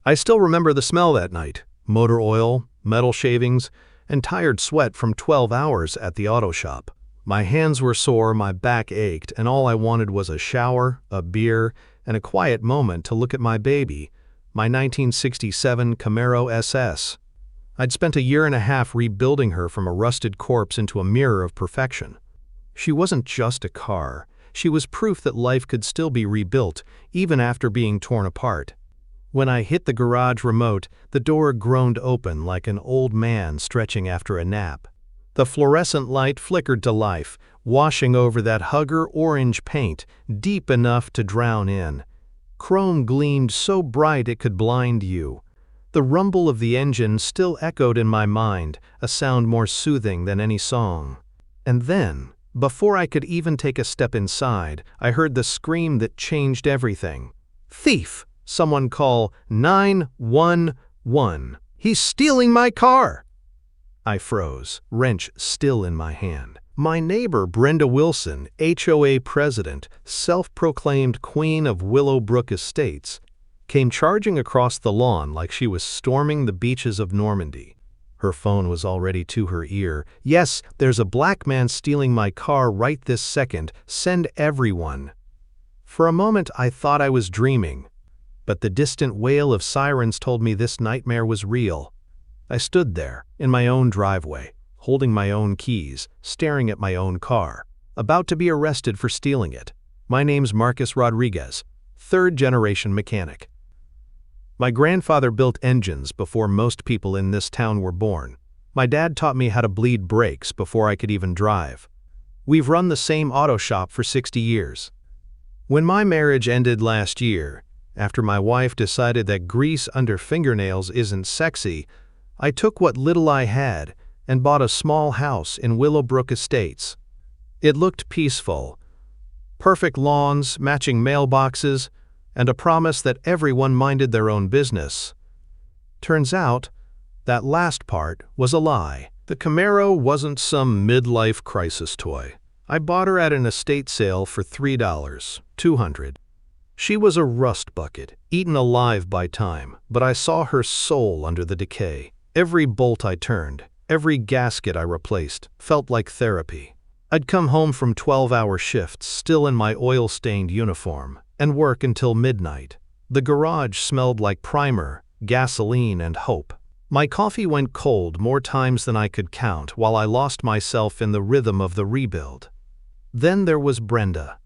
I still remember the smell that night: motor oil, metal shavings, and tired sweat from 12 hours at the auto shop. My hands were sore, my back ached, and all I wanted was a shower, a beer, and a quiet moment to look at my baby, my 1967 Camaro SS. I'd spent a year and a half rebuilding her from a rusted corpse into a mirror of perfection. She wasn't just a car. She was proof that life could still be rebuilt, even after being torn apart. When I hit the garage remote, the door groaned open like an old man stretching after a nap. The fluorescent light flickered to life, washing over that Hugger orange paint, deep enough to drown in. Chrome gleamed so bright it could blind you. The rumble of the engine still echoed in my mind, a sound more soothing than any song. And then, before I could even take a step inside, I heard the scream that changed everything. "Thief! Someone call 911. He's stealing my car!" I froze, wrench still in my hand. My neighbor Brenda Wilson, HOA president, self-proclaimed queen of Willowbrook Estates, came charging across the lawn like she was storming the beaches of Normandy. Her phone was already to her ear. "Yes, there's a black man stealing my car right this second. Send everyone." For a moment I thought I was dreaming, but the distant wail of sirens told me this nightmare was real. I stood there, in my own driveway, holding my own keys, staring at my own car, about to be arrested for stealing it. My name's Marcus Rodriguez, third-generation mechanic. My grandfather built engines before most people in this town were born. My dad taught me how to bleed brakes before I could even drive. We've run the same auto shop for 60 years. When my marriage ended last year, after my wife decided that grease under fingernails isn't sexy, I took what little I had and bought a small house in Willowbrook Estates. It looked peaceful. Perfect lawns, matching mailboxes, and a promise that everyone minded their own business. Turns out, that last part was a lie. The Camaro wasn't some midlife crisis toy. I bought her at an estate sale for $3, $200. She was a rust bucket, eaten alive by time, but I saw her soul under the decay. Every bolt I turned, every gasket I replaced, felt like therapy. I'd come home from 12-hour shifts, still in my oil-stained uniform, and work until midnight. The garage smelled like primer, gasoline, and hope. My coffee went cold more times than I could count while I lost myself in the rhythm of the rebuild. Then there was Brenda.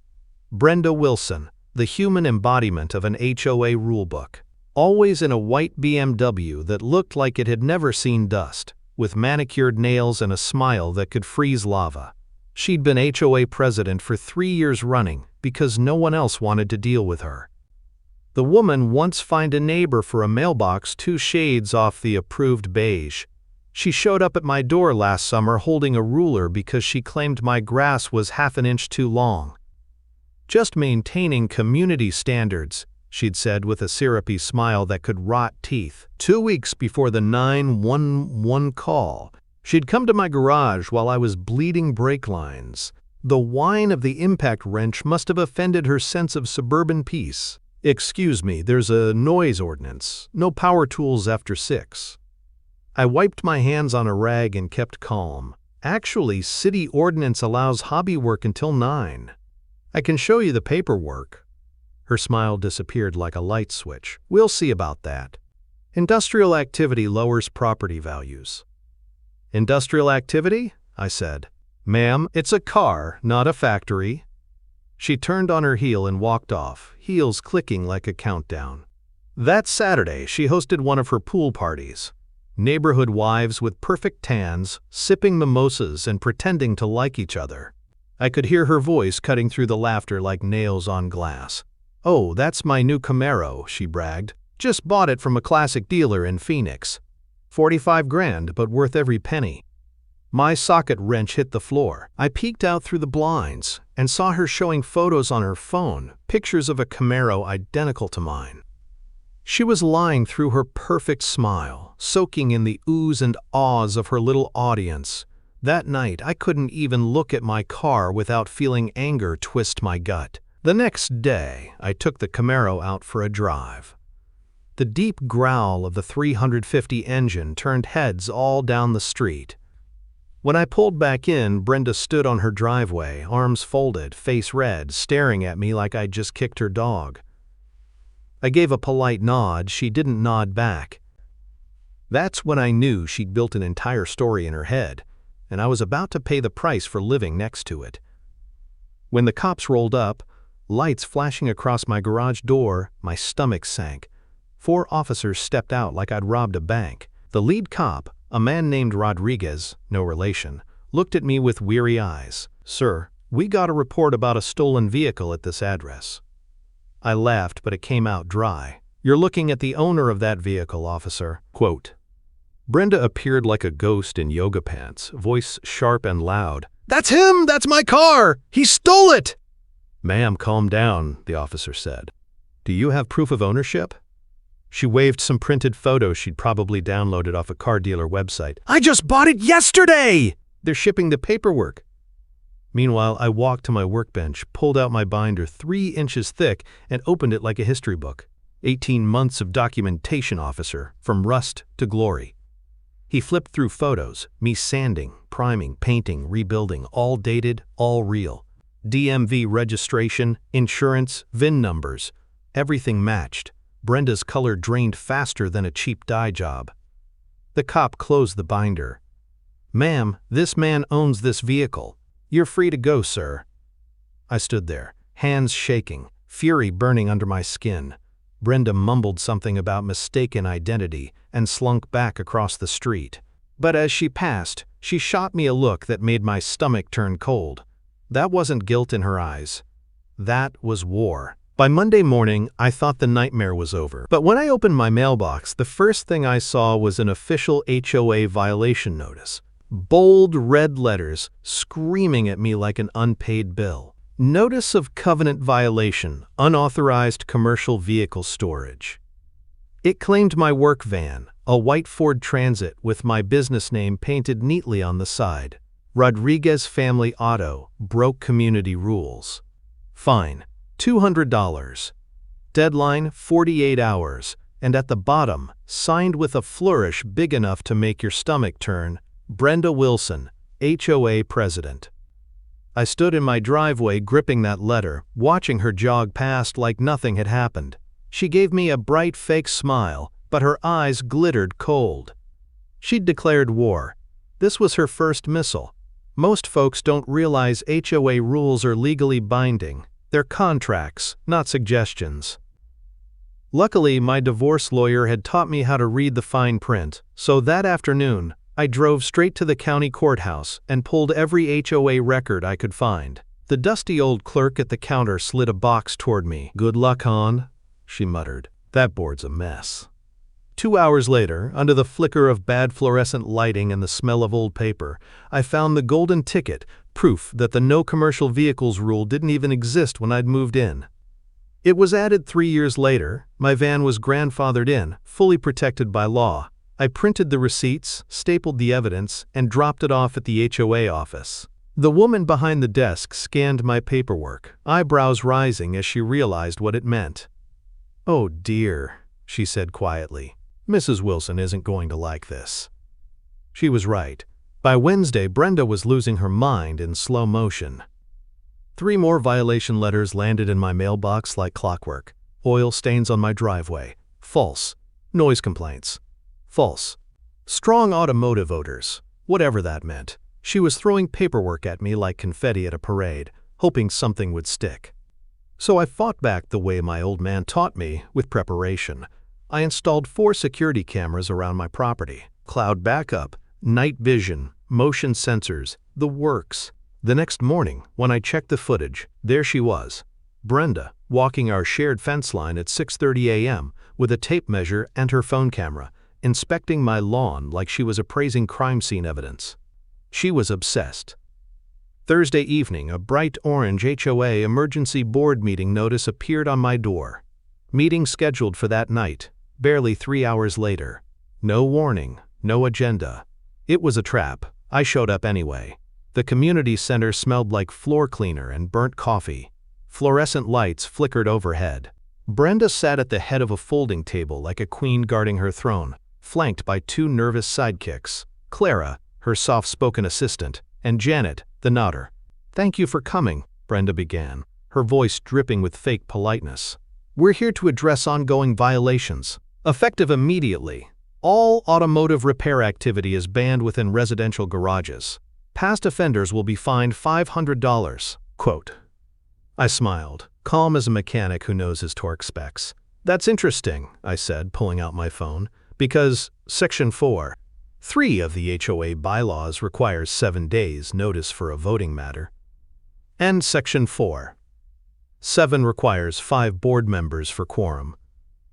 Brenda Wilson, the human embodiment of an HOA rulebook. Always in a white BMW that looked like it had never seen dust, with manicured nails and a smile that could freeze lava. She'd been HOA president for 3 years running because no one else wanted to deal with her. The woman once fined a neighbor for a mailbox 2 shades off the approved beige. She showed up at my door last summer holding a ruler because she claimed my grass was half an inch too long. "Just maintaining community standards," she'd said with a syrupy smile that could rot teeth. 2 weeks before the 911 call, she'd come to my garage while I was bleeding brake lines. The whine of the impact wrench must have offended her sense of suburban peace. "Excuse me, there's a noise ordinance. No power tools after 6. I wiped my hands on a rag and kept calm. "Actually, city ordinance allows hobby work until 9. I can show you the paperwork." Her smile disappeared like a light switch. "We'll see about that. Industrial activity lowers property values." "Industrial activity?" I said. "Ma'am, it's a car, not a factory." She turned on her heel and walked off, heels clicking like a countdown. That Saturday, she hosted one of her pool parties. Neighborhood wives with perfect tans, sipping mimosas and pretending to like each other. I could hear her voice cutting through the laughter like nails on glass. "Oh, that's my new Camaro," she bragged. "Just bought it from a classic dealer in Phoenix. 45 grand, but worth every penny." My socket wrench hit the floor. I peeked out through the blinds and saw her showing photos on her phone, pictures of a Camaro identical to mine. She was lying through her perfect smile, soaking in the oohs and ahs of her little audience. That night, I couldn't even look at my car without feeling anger twist my gut. The next day, I took the Camaro out for a drive. The deep growl of the 350 engine turned heads all down the street. When I pulled back in, Brenda stood on her driveway, arms folded, face red, staring at me like I'd just kicked her dog. I gave a polite nod. She didn't nod back. That's when I knew she'd built an entire story in her head, and I was about to pay the price for living next to it. When the cops rolled up, lights flashing across my garage door, my stomach sank. 4 officers stepped out like I'd robbed a bank. The lead cop, a man named Rodriguez, no relation, looked at me with weary eyes. "Sir, we got a report about a stolen vehicle at this address." I laughed, but it came out dry. "You're looking at the owner of that vehicle, officer." Quote. Brenda appeared like a ghost in yoga pants, voice sharp and loud. "That's him! That's my car! He stole it!" "Ma'am, calm down," the officer said. "Do you have proof of ownership?" She waved some printed photos she'd probably downloaded off a car dealer website. "I just bought it yesterday! They're shipping the paperwork." Meanwhile, I walked to my workbench, pulled out my binder 3 inches thick, and opened it like a history book. 18 months of documentation, officer, from rust to glory. He flipped through photos, me sanding, priming, painting, rebuilding, all dated, all real. DMV registration, insurance, VIN numbers. Everything matched. Brenda's color drained faster than a cheap dye job. The cop closed the binder. "Ma'am, this man owns this vehicle. You're free to go, sir." I stood there, hands shaking, fury burning under my skin. Brenda mumbled something about mistaken identity and slunk back across the street. But as she passed, she shot me a look that made my stomach turn cold. That wasn't guilt in her eyes. That was war. By Monday morning, I thought the nightmare was over. But when I opened my mailbox, the first thing I saw was an official HOA violation notice. Bold red letters screaming at me like an unpaid bill. Notice of covenant violation, unauthorized commercial vehicle storage. It claimed my work van, a white Ford Transit with my business name painted neatly on the side. Rodriguez Family Auto, broke community rules. Fine. $200. Deadline 48 hours, and at the bottom, signed with a flourish big enough to make your stomach turn, Brenda Wilson, HOA President. I stood in my driveway gripping that letter, watching her jog past like nothing had happened. She gave me a bright fake smile, but her eyes glittered cold. She'd declared war. This was her first missile. Most folks don't realize HOA rules are legally binding. They're contracts, not suggestions. Luckily, my divorce lawyer had taught me how to read the fine print, so that afternoon, I drove straight to the county courthouse and pulled every HOA record I could find. The dusty old clerk at the counter slid a box toward me. "Good luck, hon," she muttered. "That board's a mess." 2 hours later, under the flicker of bad fluorescent lighting and the smell of old paper, I found the golden ticket, proof that the no commercial vehicles rule didn't even exist when I'd moved in. It was added 3 years later. My van was grandfathered in, fully protected by law. I printed the receipts, stapled the evidence, and dropped it off at the HOA office. The woman behind the desk scanned my paperwork, eyebrows rising as she realized what it meant. "Oh dear," she said quietly. "Mrs. Wilson isn't going to like this." She was right. By Wednesday, Brenda was losing her mind in slow motion. 3 more violation letters landed in my mailbox like clockwork. Oil stains on my driveway. False. Noise complaints. False. Strong automotive odors. Whatever that meant. She was throwing paperwork at me like confetti at a parade, hoping something would stick. So I fought back the way my old man taught me, with preparation. I installed 4 security cameras around my property. Cloud backup, night vision, motion sensors, the works. The next morning, when I checked the footage, there she was, Brenda, walking our shared fence line at 6:30 a.m. with a tape measure and her phone camera, inspecting my lawn like she was appraising crime scene evidence. She was obsessed. Thursday evening, a bright orange HOA emergency board meeting notice appeared on my door. Meeting scheduled for that night, barely 3 hours later. No warning, no agenda. It was a trap. I showed up anyway. The community center smelled like floor cleaner and burnt coffee. Fluorescent lights flickered overhead. Brenda sat at the head of a folding table like a queen guarding her throne, flanked by two nervous sidekicks, Clara, her soft-spoken assistant, and Janet, the nodder. "Thank you for coming," Brenda began, her voice dripping with fake politeness. "We're here to address ongoing violations. Effective immediately, all automotive repair activity is banned within residential garages. Past offenders will be fined $500. Quote. I smiled, calm as a mechanic who knows his torque specs. "That's interesting," I said, pulling out my phone, "because Section 4(3) of the HOA bylaws requires 7 days notice for a voting matter. And Section 4(7) requires 5 board members for quorum.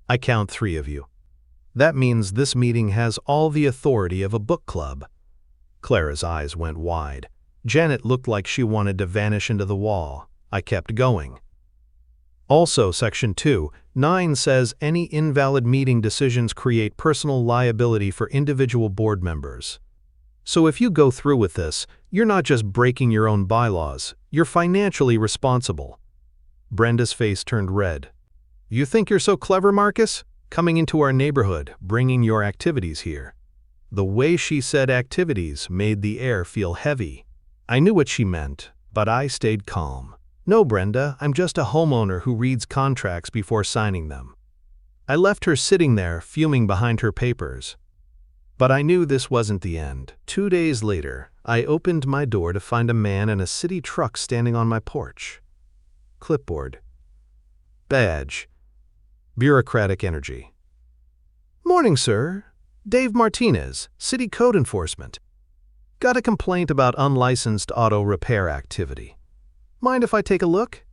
I count 3 of you. That means this meeting has all the authority of a book club." Clara's eyes went wide. Janet looked like she wanted to vanish into the wall. I kept going. "Also, Section 2(9) says any invalid meeting decisions create personal liability for individual board members. So if you go through with this, you're not just breaking your own bylaws, you're financially responsible." Brenda's face turned red. "You think you're so clever, Marcus? Coming into our neighborhood, bringing your activities here." The way she said activities made the air feel heavy. I knew what she meant, but I stayed calm. "No, Brenda, I'm just a homeowner who reads contracts before signing them." I left her sitting there, fuming behind her papers. But I knew this wasn't the end. 2 days later, I opened my door to find a man in a city truck standing on my porch. Clipboard. Badge. Bureaucratic energy. "Morning, sir. Dave Martinez, City Code Enforcement. Got a complaint about unlicensed auto repair activity. Mind if I take a look?"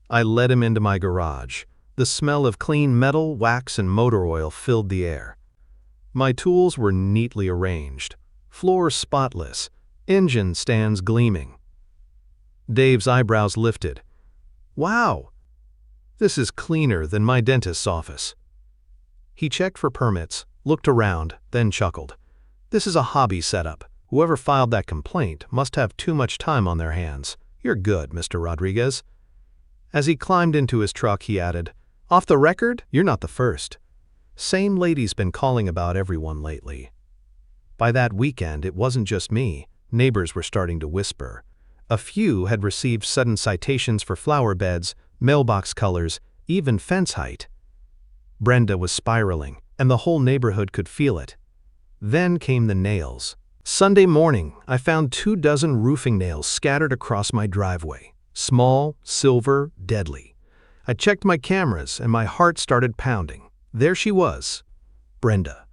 I led him into my garage. The smell of clean metal, wax, and motor oil filled the air. My tools were neatly arranged, floor spotless, engine stands gleaming. Dave's eyebrows lifted. "Wow, this is cleaner than my dentist's office." He checked for permits, looked around, then chuckled. "This is a hobby setup. Whoever filed that complaint must have too much time on their hands. You're good, Mr. Rodriguez." As he climbed into his truck, he added, "Off the record, you're not the first. Same lady's been calling about everyone lately." By that weekend, it wasn't just me. Neighbors were starting to whisper. A few had received sudden citations for flower beds, mailbox colors, even fence height. Brenda was spiraling, and the whole neighborhood could feel it. Then came the nails. Sunday morning, I found 24 roofing nails scattered across my driveway. Small, silver, deadly. I checked my cameras and my heart started pounding. There she was, Brenda.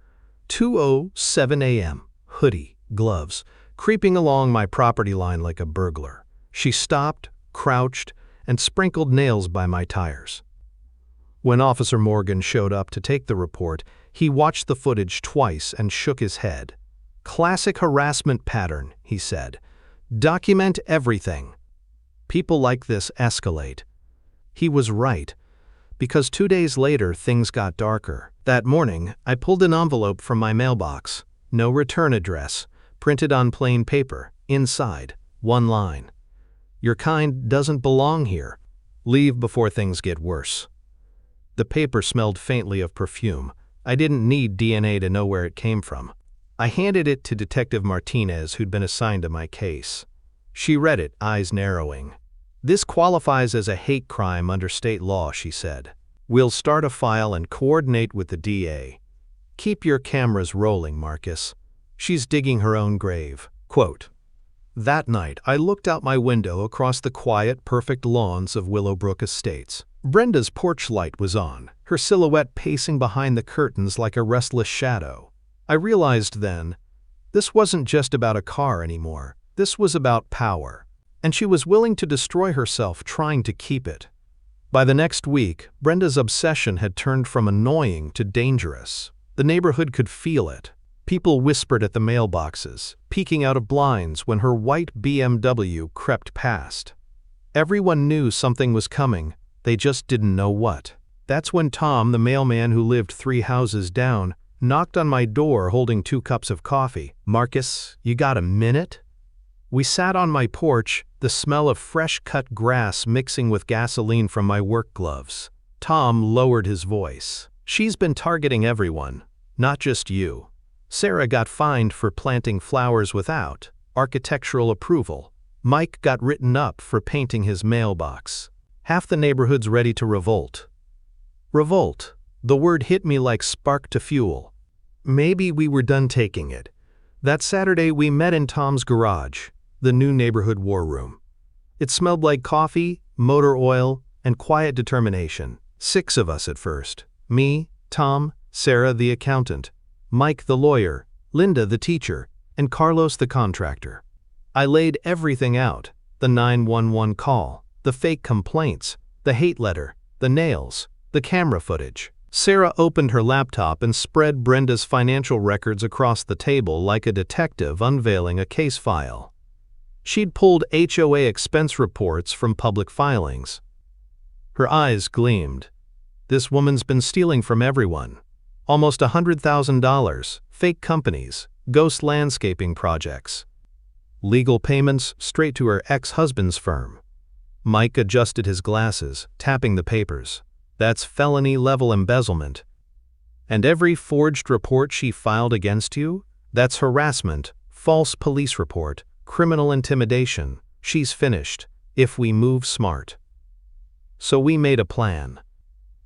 2:07 a.m., hoodie, gloves, creeping along my property line like a burglar. She stopped, crouched, and sprinkled nails by my tires. When Officer Morgan showed up to take the report, he watched the footage twice and shook his head. "Classic harassment pattern," he said. "Document everything. People like this escalate." He was right, because 2 days later things got darker. That morning, I pulled an envelope from my mailbox. No return address, printed on plain paper. Inside, one line. "Your kind doesn't belong here. Leave before things get worse." The paper smelled faintly of perfume. I didn't need DNA to know where it came from. I handed it to Detective Martinez, who'd been assigned to my case. She read it, eyes narrowing. "This qualifies as a hate crime under state law," she said. "We'll start a file and coordinate with the DA. Keep your cameras rolling, Marcus." She's digging her own grave. Quote. That night, I looked out my window across the quiet, perfect lawns of Willowbrook Estates. Brenda's porch light was on, her silhouette pacing behind the curtains like a restless shadow. I realized then, this wasn't just about a car anymore. This was about power. And she was willing to destroy herself trying to keep it. By the next week, Brenda's obsession had turned from annoying to dangerous. The neighborhood could feel it. People whispered at the mailboxes, peeking out of blinds when her white BMW crept past. Everyone knew something was coming, they just didn't know what. That's when Tom, the mailman who lived 3 houses down, knocked on my door holding 2 cups of coffee. "Marcus, you got a minute?" We sat on my porch, the smell of fresh-cut grass mixing with gasoline from my work gloves. Tom lowered his voice. She's been targeting everyone, not just you. Sarah got fined for planting flowers without architectural approval. Mike got written up for painting his mailbox. Half the neighborhood's ready to revolt. Revolt. The word hit me like spark to fuel. Maybe we were done taking it. That Saturday we met in Tom's garage, the new neighborhood war room. It smelled like coffee, motor oil, and quiet determination. 6 of us at first. Me, Tom, Sarah the accountant, Mike the lawyer, Linda the teacher, and Carlos the contractor. I laid everything out: the 911 call, the fake complaints, the hate letter, the nails, the camera footage. Sarah opened her laptop and spread Brenda's financial records across the table like a detective unveiling a case file. She'd pulled HOA expense reports from public filings. Her eyes gleamed. This woman's been stealing from everyone. Almost $100,000, fake companies, ghost landscaping projects. Legal payments straight to her ex-husband's firm. Mike adjusted his glasses, tapping the papers. That's felony-level embezzlement. And every forged report she filed against you? That's harassment, false police report, criminal intimidation. She's finished, if we move smart. So we made a plan.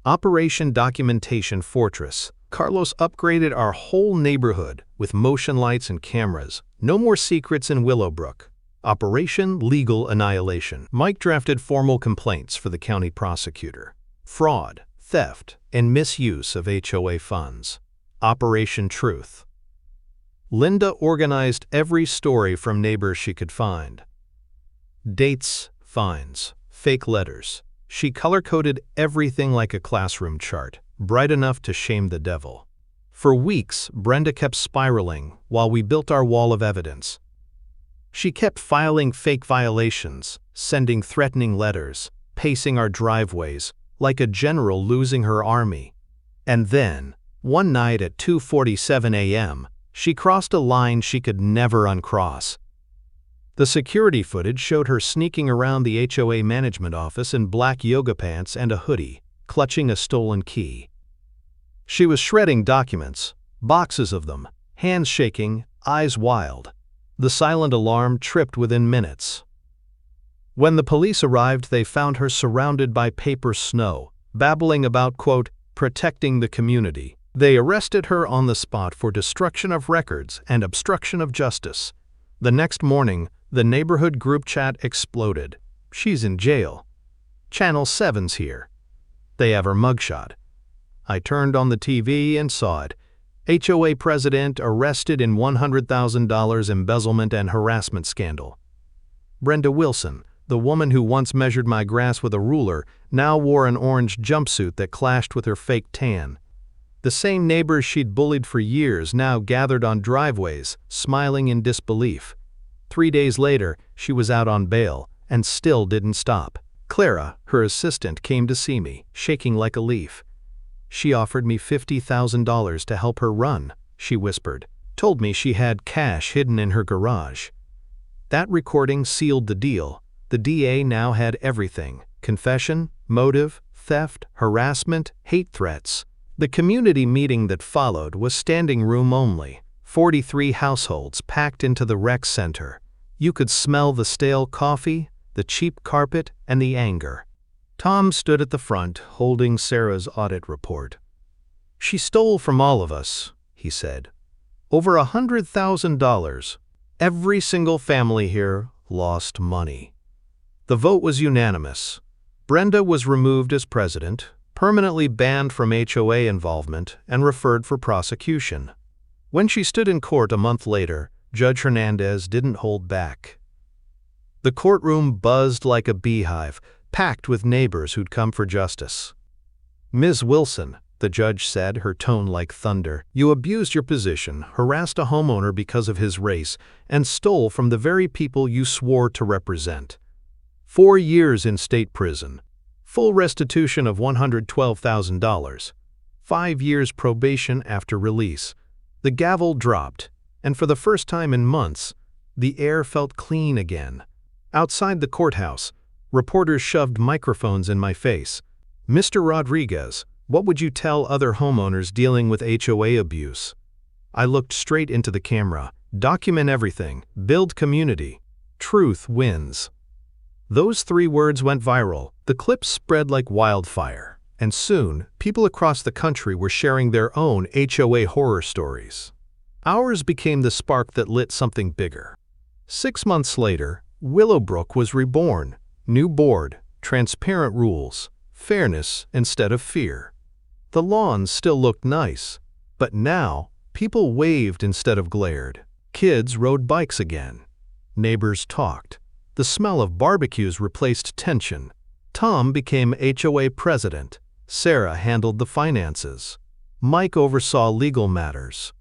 Operation Documentation Fortress. Carlos upgraded our whole neighborhood with motion lights and cameras. No more secrets in Willowbrook. Operation Legal Annihilation. Mike drafted formal complaints for the county prosecutor. Fraud, theft, and misuse of HOA funds. Operation Truth. Linda organized every story from neighbors she could find. Dates, fines, fake letters. She color-coded everything like a classroom chart, bright enough to shame the devil. For weeks, Brenda kept spiraling while we built our wall of evidence. She kept filing fake violations, sending threatening letters, pacing our driveways, like a general losing her army. And then, one night at 2:47 a.m., she crossed a line she could never uncross. The security footage showed her sneaking around the HOA management office in black yoga pants and a hoodie, clutching a stolen key. She was shredding documents, boxes of them, hands shaking, eyes wild. The silent alarm tripped within minutes. When the police arrived, they found her surrounded by paper snow, babbling about, quote, protecting the community. They arrested her on the spot for destruction of records and obstruction of justice. The next morning, the neighborhood group chat exploded. She's in jail. Channel 7's here. They have her mugshot. I turned on the TV and saw it. HOA president arrested in $100,000 embezzlement and harassment scandal. Brenda Wilson, the woman who once measured my grass with a ruler, now wore an orange jumpsuit that clashed with her fake tan. The same neighbors she'd bullied for years now gathered on driveways, smiling in disbelief. 3 days later, she was out on bail, and still didn't stop. Clara, her assistant, came to see me, shaking like a leaf. She offered me $50,000 to help her run, she whispered. Told me she had cash hidden in her garage. That recording sealed the deal. The DA now had everything: confession, motive, theft, harassment, hate threats. The community meeting that followed was standing room only. 43 households packed into the rec center. You could smell the stale coffee, the cheap carpet, and the anger. Tom stood at the front, holding Sarah's audit report. She stole from all of us, he said. Over $100,000. Every single family here lost money. The vote was unanimous. Brenda was removed as president, permanently banned from HOA involvement, and referred for prosecution. When she stood in court a month later, Judge Hernandez didn't hold back. The courtroom buzzed like a beehive, packed with neighbors who'd come for justice. Ms. Wilson, the judge said, her tone like thunder, you abused your position, harassed a homeowner because of his race, and stole from the very people you swore to represent. 4 years in state prison. Full restitution of $112,000. 5 years probation after release. The gavel dropped, and for the first time in months, the air felt clean again. Outside the courthouse, reporters shoved microphones in my face. Mr. Rodriguez, what would you tell other homeowners dealing with HOA abuse? I looked straight into the camera. Document everything. Build community. Truth wins. Those 3 words went viral. The clips spread like wildfire. And soon, people across the country were sharing their own HOA horror stories. Ours became the spark that lit something bigger. 6 months later, Willowbrook was reborn. New board, transparent rules, fairness instead of fear. The lawns still looked nice, but now people waved instead of glared. Kids rode bikes again. Neighbors talked. The smell of barbecues replaced tension. Tom became HOA president. Sarah handled the finances. Mike oversaw legal matters.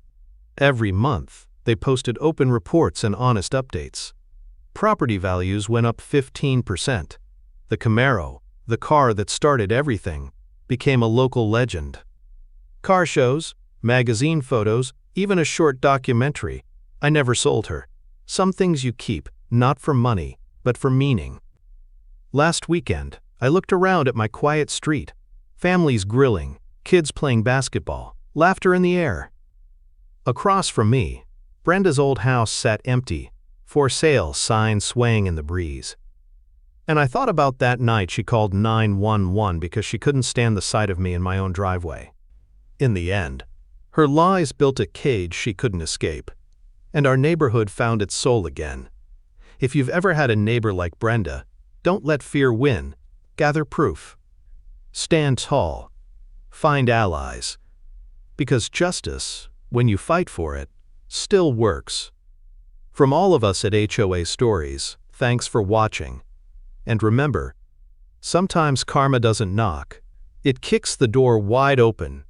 Every month, they posted open reports and honest updates. Property values went up 15%. The Camaro, the car that started everything, became a local legend. Car shows, magazine photos, even a short documentary. I never sold her. Some things you keep, not for money, but for meaning. Last weekend, I looked around at my quiet street. Families grilling, kids playing basketball, laughter in the air. Across from me, Brenda's old house sat empty, for sale sign swaying in the breeze. And I thought about that night she called 911 because she couldn't stand the sight of me in my own driveway. In the end, her lies built a cage she couldn't escape, and our neighborhood found its soul again. If you've ever had a neighbor like Brenda, don't let fear win. Gather proof. Stand tall. Find allies. Because justice, when you fight for it, still works. From all of us at HOA Stories, thanks for watching. And remember, sometimes karma doesn't knock. It kicks the door wide open